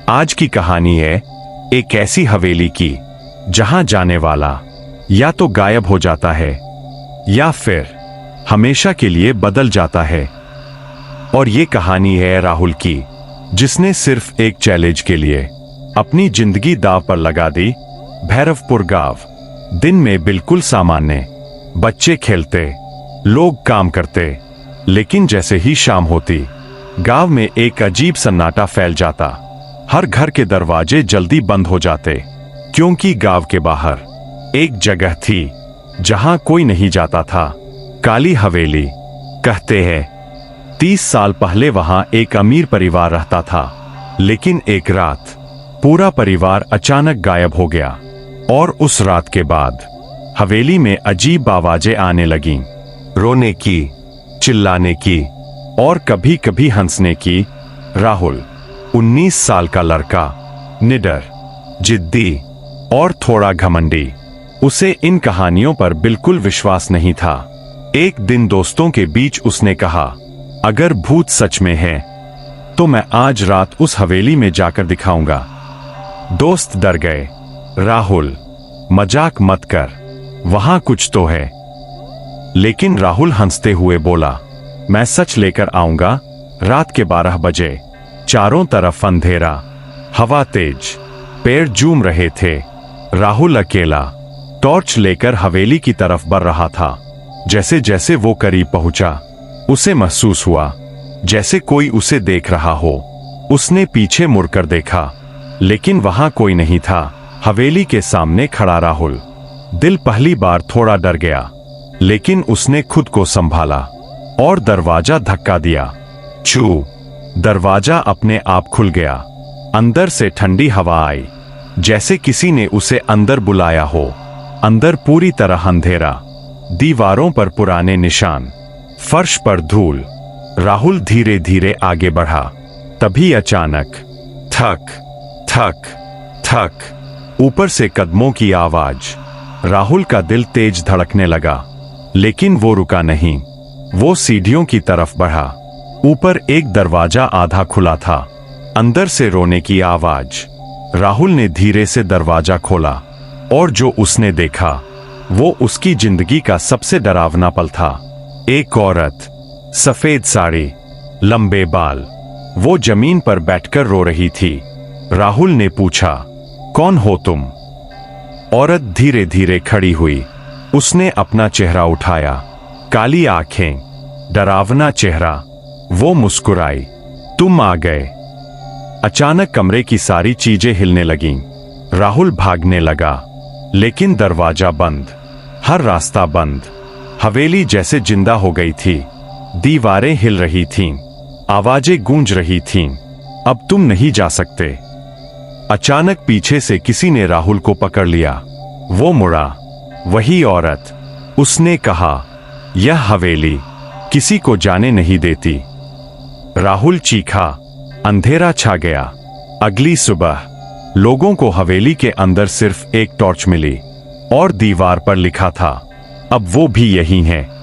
आज की कहानी है एक ऐसी हवेली की जहां जाने वाला या तो गायब हो जाता है या फिर हमेशा के लिए बदल जाता है। और ये कहानी है राहुल की, जिसने सिर्फ एक चैलेंज के लिए अपनी जिंदगी दांव पर लगा दी। भैरवपुर गांव। दिन में बिल्कुल सामान्य, बच्चे खेलते, लोग काम करते, लेकिन जैसे ही शाम होती गांव में एक अजीब सन्नाटा फैल जाता। हर घर के दरवाजे जल्दी बंद हो जाते, क्योंकि गांव के बाहर एक जगह थी जहां कोई नहीं जाता था। काली हवेली। कहते हैं 30 साल पहले वहां एक अमीर परिवार रहता था, लेकिन एक रात पूरा परिवार अचानक गायब हो गया। और उस रात के बाद हवेली में अजीब आवाजें आने लगीं, रोने की, चिल्लाने की और कभी कभी हंसने की। राहुल 19 साल का लड़का, निडर, जिद्दी और थोड़ा घमंडी, उसे इन कहानियों पर बिल्कुल विश्वास नहीं था। एक दिन दोस्तों के बीच उसने कहा, अगर भूत सच में है तो मैं आज रात उस हवेली में जाकर दिखाऊंगा। दोस्त डर गए। राहुल, मजाक मत कर, वहां कुछ तो है। लेकिन राहुल हंसते हुए बोला, मैं सच लेकर आऊंगा। रात के 12 बजे। चारों तरफ अंधेरा, हवा तेज, पेड़ झूम रहे थे। राहुल अकेला टॉर्च लेकर हवेली की तरफ बढ़ रहा था। जैसे जैसे वो करीब पहुंचा, उसे महसूस हुआ जैसे कोई उसे देख रहा हो। उसने पीछे मुड़कर देखा, लेकिन वहां कोई नहीं था। हवेली के सामने खड़ा राहुल। दिल पहली बार थोड़ा डर गया, लेकिन उसने खुद को संभाला और दरवाजा धक्का दिया। छू! दरवाजा अपने आप खुल गया। अंदर से ठंडी हवा आई, जैसे किसी ने उसे अंदर बुलाया हो। अंदर पूरी तरह अंधेरा, दीवारों पर पुराने निशान, फर्श पर धूल। राहुल धीरे धीरे आगे बढ़ा। तभी अचानक थक थक थक, ऊपर से कदमों की आवाज। राहुल का दिल तेज धड़कने लगा, लेकिन वो रुका नहीं। वो सीढ़ियों की तरफ बढ़ा। ऊपर एक दरवाजा आधा खुला था, अंदर से रोने की आवाज। राहुल ने धीरे से दरवाजा खोला और जो उसने देखा वो उसकी जिंदगी का सबसे डरावना पल था। एक औरत, सफेद साड़ी, लंबे बाल, वो जमीन पर बैठकर रो रही थी। राहुल ने पूछा, कौन हो तुम? औरत धीरे धीरे खड़ी हुई। उसने अपना चेहरा उठाया, काली आंखें, डरावना चेहरा। वो मुस्कुराई, तुम आ गए। अचानक कमरे की सारी चीजें हिलने लगीं। राहुल भागने लगा, लेकिन दरवाजा बंद, हर रास्ता बंद। हवेली जैसे जिंदा हो गई थी। दीवारें हिल रही थीं, आवाजें गूंज रही थीं। अब तुम नहीं जा सकते। अचानक पीछे से किसी ने राहुल को पकड़ लिया। वो मुड़ा, वही औरत। उसने कहा, यह हवेली किसी को जाने नहीं देती। राहुल चीखा। अंधेरा छा गया। अगली सुबह लोगों को हवेली के अंदर सिर्फ एक टॉर्च मिली और दीवार पर लिखा था, अब वो भी यही हैं।